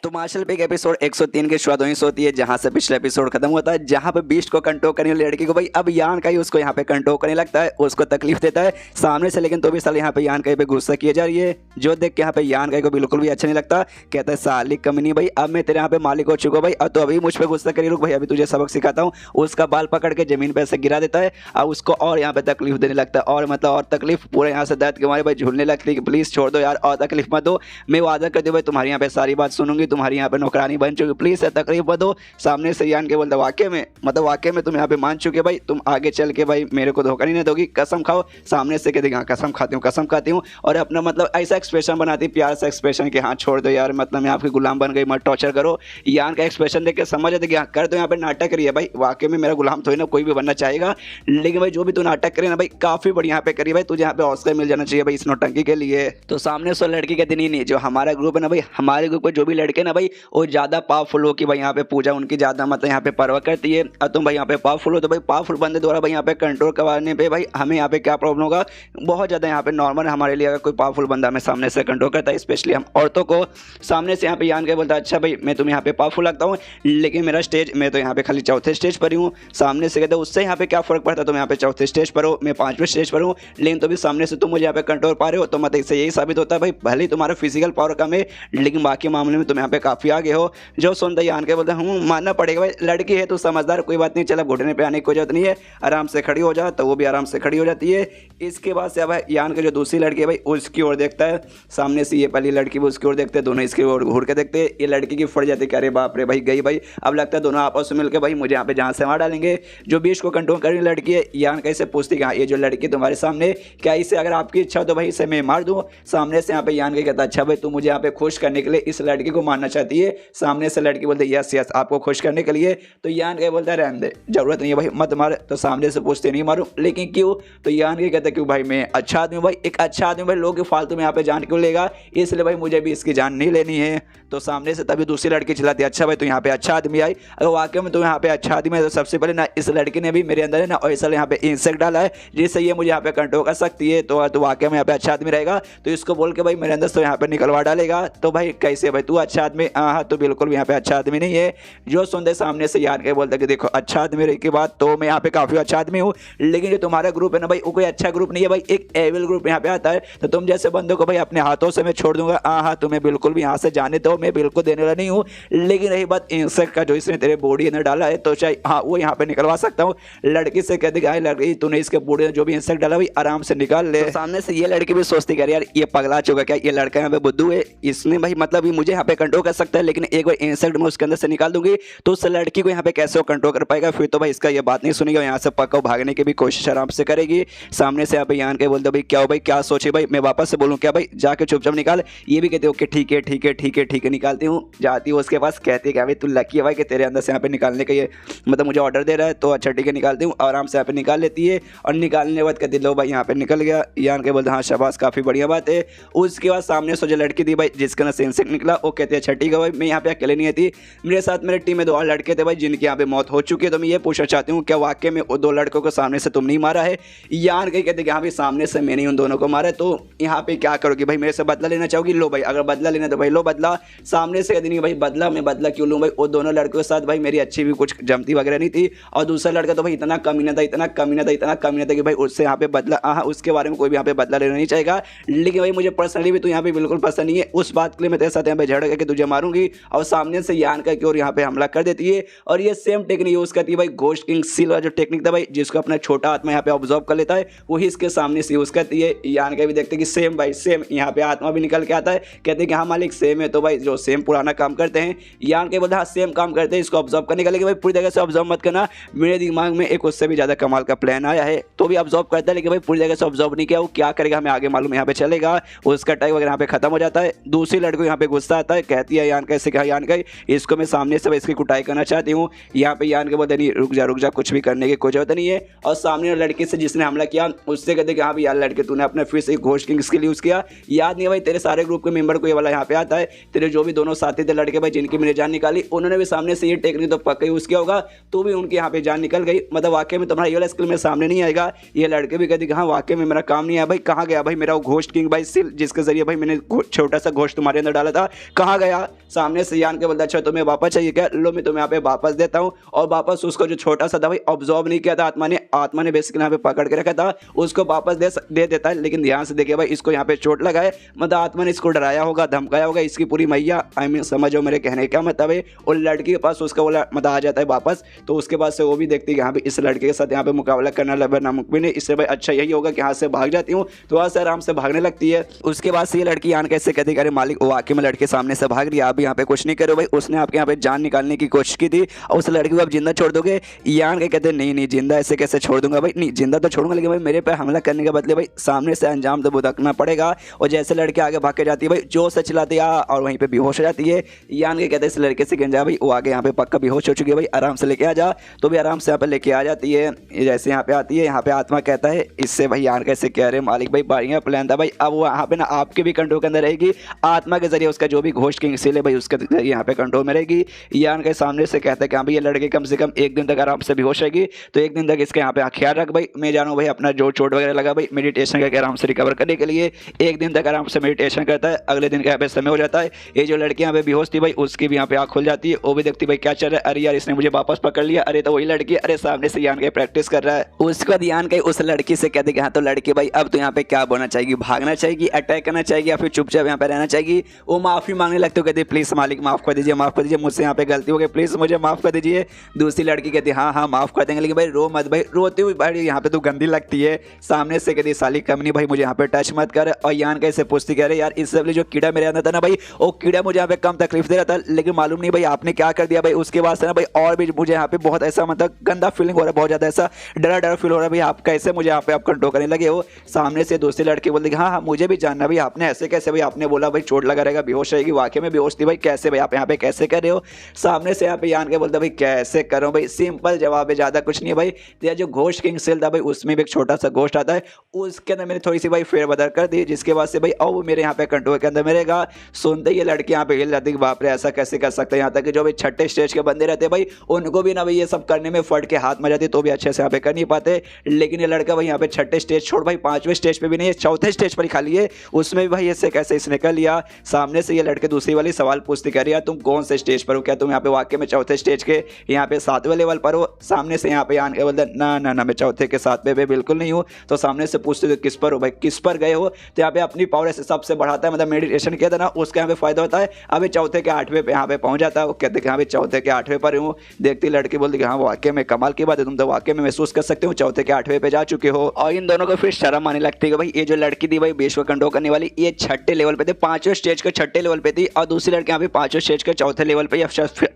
तो मार्शल पे एपिसोड 103 की शुरुआत वहीं से होती है जहां से पिछला एपिसोड खत्म होता है, जहां पे बीस्ट को कंट्रोल करने वाली लड़की को भाई अब यान का ही उसको यहाँ पे कंट्रोल करने लगता है, उसको तकलीफ देता है सामने से। लेकिन तो भी साल यहाँ पे यान का पे गुस्सा किया जा रही है, जो देख के यहाँ पे यान का को बिल्कुल भी अच्छा नहीं लगता। कहता है साली कमीनी भाई, अब मैं तेरे यहाँ पे मालिक हो चुका भाई, अब तो अभी मुझ पर गुस्सा करी, रुक भाई अभी तुझे सबक सिखाता हूँ। उसका बाल पकड़ के जमीन पे ऐसे गिरा देता है और उसको और यहाँ पे तकलीफ देने लगता है, और मतलब और तकलीफ पूरे यहाँ से दर्द के मारे भाई झूलने लगती है कि प्लीज छोड़ दो यार और तकलीफ मत दो, मैं वादा करती हूँ भाई तुम्हारी यहाँ पे सारी बात सुनूंगी, तुम्हारी यहाँ पे नौकरानी बन चुकी, प्लीज तकलीफ मत दो। सामने से यान के बोलता वाकई में, मतलब वाकई में तुम यहाँ पे मान चुके भाई, तुम आगे चल के भाई मेरे को धोखा नहीं दोगी, कसम खाओ। सामने से कहते हाँ कसम खाती हूँ कसम खाती हूँ, और अपना मतलब ऐसा एक्सप्रेशन बनाती प्यार से एक्सप्रेशन कि हाँ छोड़ दो यार, मतलब मैं आपकी गुलाम बन गई, मत टॉर्चर करो। यान का एक्सप्रेशन देख के समझ जाते कि हाँ कर दो यहाँ पे नाटक रही है भाई, वाकई में मेरा गुलाम थोड़ी ना कोई भी बनना चाहेगा, लेकिन भाई जो भी तू नाटक करे ना भाई काफी बढ़िया यहाँ पे करी भाई, तुझे यहाँ पे ऑस्कर मिल जाना चाहिए भाई इस नौटंकी के लिए। तो सामने से लड़की कहती नहीं, जो हमारा ग्रुप है ना भाई, हमारे ग्रुप में जो भी लड़के ना भाई वो ज्यादा पावरफुल हो कि भाई यहाँ पे पूजा उनकी ज्यादा मतलब यहाँ पे परवाह करती है, और तुम भाई यहाँ पे पावरफुल हो, तो भाई पावरफुल बंदे द्वारा भाई यहाँ पे कंट्रोल करवाने पे भाई हमें यहाँ पे क्या प्रॉब्लम होगा, बहुत ज्यादा यहाँ पे नॉर्मल है हमारे लिए अगर कोई पावरफुल बंदा हमें सामने से कंट्रोल करता है, स्पेशली हम औरतों को। सामने से यहाँ पे यान के बोलता है अच्छा भाई मैं तुम्हें यहाँ पे पावरफुल लगता हूँ, लेकिन मेरा स्टेज, मैं तो यहाँ पे खाली चौथे स्टेज पर ही हूँ। सामने से कहते उससे यहाँ पे क्या फर्क पड़ता है, तुम यहाँ पे चौथे स्टेज पर हो, मैं 5वें स्टेज पर हूँ, लेकिन तो भी सामने से तुम मुझे यहाँ पे कंट्रोल पा रहे हो, तो मतलब इससे यही साबित होता है भाई भले ही तुम्हारा फिजिकल पावर कम है लेकिन बाकी मामले में तुम यहाँ पे काफी आगे हो। जो सुनता यान के बोलता हूँ मानना पड़ेगा भाई, लड़की है तो समझदार, कोई बात नहीं, चला घुटने पे आने की कोई जरूरत नहीं है, आराम से खड़ी हो जा, तो वो भी आराम से खड़ी हो जाती है। इसके बाद से अब यान के जो दूसरी लड़की है भाई उसकी ओर देखता है, सामने से ये पहली लड़की भी उसकी ओर देखते हैं, दोनों इसकी ओर घूर के देखते हैं, ये लड़की की फट जाती है कि अरे बाप रे भाई गई भाई, अब लगता है दोनों आपस में मिलकर भाई मुझे यहाँ पे जहाँ से मार डालेंगे। जो बीच को कंट्रोल करने लड़की है यान कैसे पूछती कि हाँ ये जो लड़की तुम्हारे सामने, क्या इसे अगर आपकी इच्छा हो तो भाई इसे मैं मार दूँ। सामने से यहाँ पे यान के कहता अच्छा भाई तू मुझे यहाँ पे खुश करने के लिए इस लड़की को मारना चाहती है। सामने से लड़की बोलते यस यस आपको खुश करने के लिए, तो यान के बोलता है रहने दे जरूरत नहीं है भाई मत मार। तो सामने से पूछते नहीं मारूं, लेकिन क्यों, तो यान के कहते क्यों भाई मैं अच्छा आदमी भाई, एक अच्छा आदमी भाई लोग फालतू में यहाँ पे जान क्यों लेगा, इसलिए भाई मुझे भी इसकी जान नहीं लेनी है। तो सामने से तभी दूसरी लड़की चिल्लाती अच्छा भाई तू यहाँ पे अच्छा आदमी आई, अगर वाकई में तू यहाँ पे अच्छा आदमी है तो सबसे पहले ना इस लड़की ने भी मेरे अंदर है ना ऐसा यहाँ पे इंसेक्ट डाला है जिससे ये मुझे यहाँ पे कंट्रोल कर सकती है, तो वाकई में यहाँ पे अच्छा आदमी रहेगा, तो इसको बोल के भाई मेरे अंदर से यहाँ पे निकलवा डालेगा। तो भाई कैसे भाई तू अच्छा आदमी, हाँ तो बिल्कुल भी यहाँ पे अच्छा आदमी नहीं है। जो सुनते सामने से यार के बोलते कि देखो अच्छा आदमी रहने की बात तो मैं यहाँ पे काफी अच्छा आदमी हूँ, लेकिन जो तुम्हारा ग्रुप है ना भाई वो कोई अच्छा ग्रुप नहीं है भाई, एक एविल ग्रुप यहाँ पे आता है, तो तुम जैसे बंदों को भाई अपने हाथों से मैं छोड़ दूंगा, हाँ तुम्हें बिल्कुल भी यहाँ से जाने दो, मैं बिल्कुल देने वाला नहीं हूँ। लेकिन रही बात इंसेक्ट का जो इसने तेरे बॉडी अंदर डाला है तो चाहे हाँ वो यहाँ पे निकलवा सकता हूँ। लड़की से कहते कि लड़की तूने इसके बॉडी में जो भी इंसेक्ट डाला भाई आराम से निकाल ले। तो सामने से ये लड़की भी सोचती है यार ये पगला चुका क्या, ये लड़का यहाँ पे बुद्धू है, इसने भाई मतलब मुझे यहाँ पे कंट्रोल कर सकता है, लेकिन एक बार इंसेक्ट में उसके अंदर से निकाल दूंगी तो उस लड़की को यहाँ पे कैसे वो कंट्रोल कर पाएगा, फिर तो भाई इसका ये बात नहीं सुनेगा, यहाँ से पक्का भागने की भी कोशिश आराम से करेगी। सामने से यहाँ पे यान के बोलते भाई क्या हो भाई क्या सोचे भाई, मैं वापस से बोलूँ क्या भाई, जाके चुपचाप निकाल। ये भी कहते ओके ठीक है ठीक है ठीक है ठीक है निकालती हूँ, जाती हूँ उसके पास, कहती है क्या भाई तू लकी है भाई कि तेरे अंदर से यहाँ पे निकालने का ये मतलब मुझे ऑर्डर दे रहा है, तो अच्छा ठीक है निकालती हूँ, आराम से यहाँ पे निकाल लेती है, और निकालने के बाद कहती लो भाई यहाँ पे निकल गया। यान के बोलते हाँ शाबाश काफी बढ़िया बात है। उसके बाद सामने से जो लड़की थी भाई जिसका ना सेंसेक्ट निकला, वो कहते हैं अच्छा ठीक है भाई मैं यहाँ पे अकेले नहीं थी, मेरे साथ मेरे टीम में 2 और लड़के थे भाई जिनकी यहाँ पे मौत हो चुकी है, तो मैं ये पूछना चाहती हूँ क्या वाकई में वो 2 लड़कों को सामने से तुम नहीं मारा है। यान के कहते हाँ भाई सामने से मैंने उन दोनों को मारा है, तो यहाँ पे क्या करोगी भाई, मेरे से बदला लेना चाहोगी, लो भाई अगर बदला लेना तो भाई लो बदला। सामने से कहती नहीं भाई बदला, मैं बदला क्यों लूँ भाई, वो दोनों लड़कों के साथ भाई मेरी अच्छी भी कुछ जमती वगैरह नहीं थी, और दूसरा लड़का तो भाई इतना कमीना था इतना कमीना था इतना कमीना था कि भाई उससे यहाँ पे बदला, हाँ उसके बारे में कोई भी यहाँ पे बदला लेना नहीं चाहेगा, लेकिन भाई मुझे पर्सनली भी तो यहाँ पे बिल्कुल पसंद नहीं है, उस बात के लिए मैं तेरे साथ यहाँ पे झगड़ करके तुझे मारूंगी। और सामने से यान का की ओर यहाँ पे हमला कर देती है, और ये सेम टेक्निक यूज करती है भाई घोस्ट किंग सील वाला जो टेक्निक था भाई जिसको अपना छोटा आत्मा यहाँ पे ऑब्जर्व कर लेता है, वही इसके सामने से यूज करती है। यान का भी देखते कि सेम भाई सेम यहाँ पे आत्मा भी निकल के आता है, कहते हैं कि हाँ मालिक सेम है, तो भाई जो सेम पुराना काम करते हैं। यान के बोलते हाँ सेम काम करते हैं, इसको ऑब्जर्व करने का, लेकिन भाई पूरी जगह से ऑब्जर्व मत करना, मेरे दिमाग में एक उससे भी ज्यादा कमाल का प्लान आया है, तो भी ऑब्जर्व करता है, लेकिन भाई पूरी जगह से ऑब्जर्व नहीं किया, वो क्या करेगा हमें आगे मालूम यहाँ पे चलेगा। उसका टाइम वगैरह यहाँ पे खत्म हो जाता है। दूसरी लड़की यहाँ पे गुस्सा आता है, कहती है यान कैसे कहा यान का इसको मैं सामने से इसकी कुटाई करना चाहती हूँ। यहाँ पे यान के बोलते नहीं रुक जा कुछ भी करने की कोई जरूरत नहीं है, और सामने लड़की से जिसने हमला किया उससे कहते कि हाँ भाई यार लड़के तूने अपने फिर से घोस्ट किंग स्किल यूज किया, याद नहीं है भाई तेरे सारे ग्रुप के मेंबर को ये वाला यहाँ पे आता है, तेरे जो भी दोनों साथी थे लड़के भाई जिनकी मैंने जान निकाली उन्होंने भी सामने से ये टेक्निक तो पक्का यूज किया होगा, तो भी उनके यहाँ पे जान निकल गई, मतलब वाकई में तुम्हारा ये वाला स्किल मेरे सामने नहीं आएगा। ये लड़के भी कहते कि हाँ वाकई में मेरा काम नहीं आया भाई, कहाँ गया भाई मेरा वो घोस्ट किंग भाई स्किल जिसके जरिए भाई मैंने छोटा सा घोस्ट तुम्हारे अंदर डाला था, कहाँ गया गया। सामने से यान के बोलता अच्छा तुम्हें वापस चाहिए क्या, लो मैं तुम्हें यहाँ पे वापस देता हूँ। और वापस उसको जो छोटा सा था भाई ऑब्जॉर्व नहीं किया था आत्मा ने बेसिकली यहाँ पे पकड़ के रखा था, उसको वापस दे देता है। लेकिन ध्यान से देखिए भाई इसको यहाँ पे चोट लगा है, मतलब आत्मा ने इसको डराया होगा, धमकाया होगा, इसकी पूरी मैया आई मीन समझो मेरे कहने का मतलब है। और लड़की के पास उसका वो मतलब आ जाता है वापस, तो उसके बाद से वो भी देखती है यहाँ पे इस लड़के के साथ यहाँ पे मुकाबला करना लगभग नामुमकिन है, इससे भाई अच्छा यही होगा कि यहाँ से भाग जाती हूँ। तो वहाँ से आराम से भागने लगती है। उसके बाद से ये लड़की यान कैसे कहती अरे मालिक वो वाकई में लड़के सामने से भाग रही है, आप यहाँ पे कुछ नहीं करो भाई, उसने आपके यहाँ पे जान निकालने की कोशिश की थी और उस लड़की को आप जिंदा छोड़ दोगे। यान के कहते नहीं नहीं जिंदा ऐसे कैसे छोड़ दूंगा भाई, नहीं जिंदा तो छोड़ूंगा लेकिन भाई मेरे पे हमला करने के बदले भाई सामने से अंजाम तो भुगतना पड़ेगा। और जैसे लड़के आगे भाग के जाती है भाई जोर से चिल्लाती है और वहीं पे बेहोश हो जाती है। यान के कहते हैं इस लड़के से जा भाई वो आगे यहाँ पे पक्का बेहोश हो चुकी है भाई, आराम से लेके आ जा। तो भी आराम से यहाँ पे लेके आ जाती है। जैसे यहाँ पे आती है यहाँ पे आत्मा कहता है इससे भाई यान कैसे कह रहे मालिक भाई बढ़िया प्लान था भाई, अब वो यहाँ पे ना आपके भी कंट्रोल के अंदर रहेगी, आत्मा के जरिए उसका जो भी घोष किंग सील है भाई उसके जरिए यहाँ पे कंट्रोल में रहेगी। यान के सामने से कहते हैं कि हाँ भाई ये लड़के कम से कम एक दिन तक आराम से बेहोश रहेगी, तो एक दिन तक इसके यहाँ पे ख्याल रख भाई, मैं जानूँ भाई अपना जो चोट वगैरह लगा भाई मेडिटेशन करके आराम से रिकवर करने के लिए एक दिन तक आराम से मेडिटेशन करता है। अगले दिन का यहाँ पे समय हो जाता है। ये जो लड़की यहाँ पे बेहोश थी भाई उसकी भी यहाँ पे आँख खुल जाती है, वो भी देखती भाई क्या चल रहा है, अरे यार इसने मुझे वापस पकड़ लिया, अरे तो वही लड़की, अरे सामने से यान के प्रैक्टिस कर रहा है। उसके बाद यान के उस लड़की से कहते कि हाँ तो लड़की भाई अब तो यहाँ पे क्या बोलना चाहिए, भागना चाहिए, अटैक करना चाहिए या फिर चुपचाप यहाँ पे रहना चाहिए। वो माफी मांगने लगते हो, कहती प्लीज मालिक माफ कर दीजिए मुझसे यहाँ पे गलती हो गई, प्लीज मुझे माफ कर दीजिए। दूसरी लड़की कहती हाँ हाँ माफ कर देंगे लेकिन भाई रो मत भाई, रोती हुई भाई यहाँ पे तो गंदी लगती है। सामने से कहती साली कमनी भाई मुझे यहाँ पे टच मत कर। और यान कैसे पूछती कह रहे यार इससे पहले जो कीड़ा मेरे अंदर था ना भाई वो कीड़ा मुझे यहाँ पे कम तकलीफ दे रहा था, लेकिन मालूम नहीं भाई आपने क्या कर दिया भाई, उसके बाद से ना भाई और भी मुझे यहाँ पे बहुत ऐसा मतलब गंदा फीलिंग हो रहा है, बहुत ज्यादा ऐसा डरा फील हो रहा है भाई, आप कैसे मुझे यहाँ पे आप कंट्रोल करने लगे हो। सामने से दूसरी लड़की बोलती हाँ हाँ मुझे भी जानना भाई आपने ऐसे कैसे, भाई आपने बोला भाई चोट लगा रहेगा बेहोश रहेगी, वाकई में बेहोश थी भाई, कैसे भाई आप यहाँ पे कैसे कर रहे हो। सामने से यहाँ पे यान के बोलते भाई कैसे करो भाई, सिंपल जवाब है, ज्यादा कुछ नहीं है भाई। तेरा जो घोष किंग सेल था भाई उसमें भी एक छोटा सा घोस्ट आता है, उसके अंदर मैंने थोड़ी सी भाई फेरबदल कर दी, जिसके बाद से भाई अब वो मेरे यहाँ पे कंट्रोल के अंदर मिलेगा। सुनते ही ये लड़की यहाँ पे हिल जाती है बाप रे ऐसा कैसे कर सकते हैं, यहाँ तक कि जो भाई छठे स्टेज के बंदे रहते भाई उनको भी ना भाई ये सब करने में फट के हाथ में जाती तो भी अच्छे से यहाँ पे कर नहीं पाते। लेकिन ये लड़का भाई यहाँ पे छठे स्टेज छोड़ भाई पांचवें स्टेज पे भी नहीं है, चौथे स्टेज पर ही खाली है, उसमें भी भाई ऐसे कैसे इसने कर लिया। सामने से ये लड़के दूसरी वाली सवाल पूछती कह रही यार तुम कौन से स्टेज पर हो, क्या तुम यहाँ पे वाकई में चौथे स्टेज के यहाँ पे सातवें लेवल पर हो। सामने से यहाँ पे आन के बोलते ना ना ना मैं चौथे के सातवें पे बिल्कुल नहीं हूँ। तो सामने से पूछते हो किस पर हो भाई, किस पर गए हो, तो यहाँ पे अपनी पावर से सबसे बढ़ाता है, मतलब मेडिटेशन किया था ना उसका यहाँ पे फायदा होता है। अभी चौथे के आठवें पे यहाँ पे पहुंच जाता है, वो कहते हैं हाँ भाई चौथे के आठवें पर हूँ। देखती लड़की बोलती कि हाँ वाकई में कमाल की बात है, तुम तो वाकई में महसूस कर सकते हो चौथे के आठवें पे जा चुके हो। और इन दोनों को फिर शर्म आने लगती है भाई ये जो लड़की थी भाई विश्व कंट्रोल करने वाली ये छठे लेवल पे थी, पांचवें स्टेज के छठे लेवल पे थी, और दूसरी लड़की यहाँ पे पांचवें स्टेज के चौथे लेवल पे या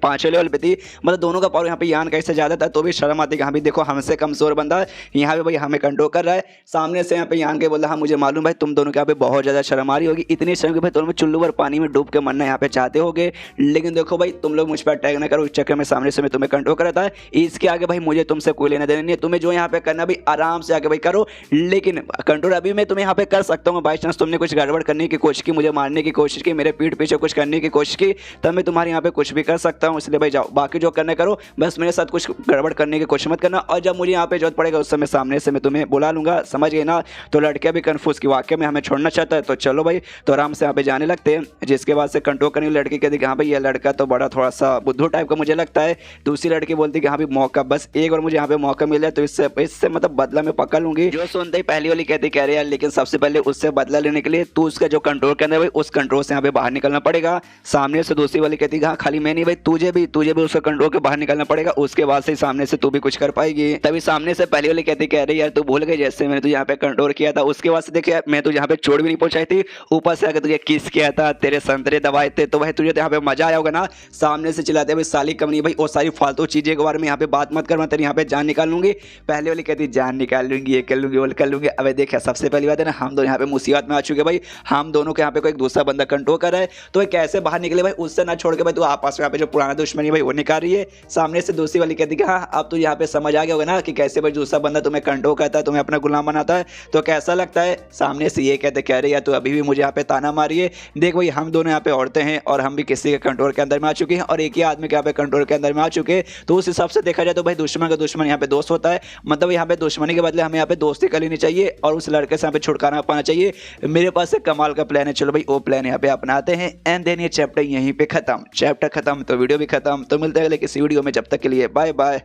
पांचवें लेवल पे थी, मतलब दोनों का पावर यहाँ पे यान कैसे ज्यादा था। तो भी शर्म आती है हाँ भी देखो हमसे कमजोर बंदा यहाँ पे भाई हमें कंट्रोल कर रहा है। सामने से यहाँ पे यान के बोला हाँ मुझे मालूम भाई तुम दोनों के यहाँ पे बहुत ज्यादा शर्म आ रही होगी, इतनी शर्म कि भाई तुम चुल्लू पर पानी में डूब के मरना यहाँ पे चाहते होगे, लेकिन देखो भाई तुम लोग मुझ पर अटैक ना करो, इस चक्कर में सामने से मैं तुम्हें कंट्रोल कराता है, इसके आगे भाई मुझे तुमसे कोई लेना देना नहीं है, तुम्हें जो यहाँ पे करना भाई आराम से आगे भाई करो, लेकिन कंट्रोल अभी मैं तुम्हें यहाँ पे कर सकता हूँ, बाई चांस तुमने कुछ गड़बड़ करने की कोशिश की, मुझे मारने की कोशिश की, मेरे पीठ पीछे कुछ करने की कोशिश की, तब मैं तुम्हारे यहाँ पे कुछ भी कर सकता हूँ, इसलिए भाई जाओ बाकी जो करना करो, बस मेरे साथ कुछ गड़बड़ करने की कोशिश मत करना, और जब मुझे यहाँ पे जरूरत पड़ेगा उस समय सामने से मैं तुम्हें बुला लूंगा, समझ गए ना। तो लड़कियां भी कंफ्यूज की वाकई में हमें छोड़ना चाहता है, तो चलो भाई, तो आराम से यहाँ पे जाने लगते हैं। जिसके बाद से कंट्रोल करने लड़की कहती कि हाँ भाई ये लड़का तो बड़ा थोड़ा सा बुद्धू टाइप का मुझे लगता है। दूसरी लड़की बोलती कि हाँ भाई मौका बस एक और मुझे यहाँ पे मौका मिल जाए तो इससे मतलब बदला मैं पकड़ लूंगी। जो सुनते ही पहली वाली कहती कह रहे यार लेकिन सबसे पहले उससे बदला लेने के लिए तू उसका जो कंट्रोल के अंदर भाई उस कंट्रोल से यहाँ पे बाहर निकलना पड़ेगा। सामने से दूसरी वाली कहती हाँ खाली मैं नहीं भाई तुझे भी उसका कंट्रोल के बाहर निकलना पड़ेगा, उसके बाद से सामने से तू भी कुछ कर पाएगी। तभी सामने से पहली वाली कहती कह रही यार तू भूल गई जैसे मैंने तुझे यहाँ पे कंट्रोल किया था, उसके बाद से देखिए मैं तुझे यहाँ पे चोट भी नहीं पहुंचाई थी, ऊपर से अगर तुझे किस किया था, तेरे संतरे दबाए थे, तो भाई तुझे यहाँ पे मजा आया होगा ना। सामने से चिल्लाते भाई साली कमनी भाई और सारी फालतू चीजें के बारे में यहाँ पे बात मत कर, मैं तेरे यहाँ पे जान निकाल लूंगी। पहले वाली कहती जान निकाल लूंगी, ये कर लूंगी वो कर लूंगी। अब देखिए सबसे पहली बात है ना हम दोनों यहाँ पे मुसीबत में आ चुके भाई, हम दोनों के यहाँ पे कोई दूसरा बंदा कंट्रोल कर रहा है, तो कैसे बाहर निकले भाई, उससे ना छोड़ के भाई तू आपस में यहाँ पे जो पुराना दुश्मनी भाई वो निकाल रही है। सामने से दूसरी वाली कहती हाँ अब तो यहाँ पे समझ आ गया होगा ना कि कैसे भाई दूसरा बंदा तुम्हें कंट्रोल करता है, तुम्हें अपना गुलाम बनाता है, तो कैसा लगता है। सामने से ये कहते कह रही है तो अभी भी मुझे यहाँ पे ताना मारिए, देख भाई हम दोनों यहाँ पे औरतें हैं और हम भी किसी के कंट्रोल के अंदर में आ चुके हैं और एक ही आदमी के यहाँ पे कंट्रोल के अंदर में आ चुके हैं, तो उस हिसाब से देखा जाए तो भाई दुश्मन का दुश्मन यहाँ पे दोस्त होता है, मतलब यहाँ पे दुश्मनी के बदले हमें यहाँ पे दोस्ती कर लेनी चाहिए और उस लड़के से यहाँ पे छुटकारा पाना चाहिए। मेरे पास एक कमाल का प्लान है, चलो भाई वो प्लान यहाँ पे अपनाते हैं एंड देन ये चैप्टर यहीं पे खत्म। चैप्टर खत्म तो वीडियो भी खत्म। तो मिलते हैं अगले किसी वीडियो में, जब तक के लिए बाय बाय।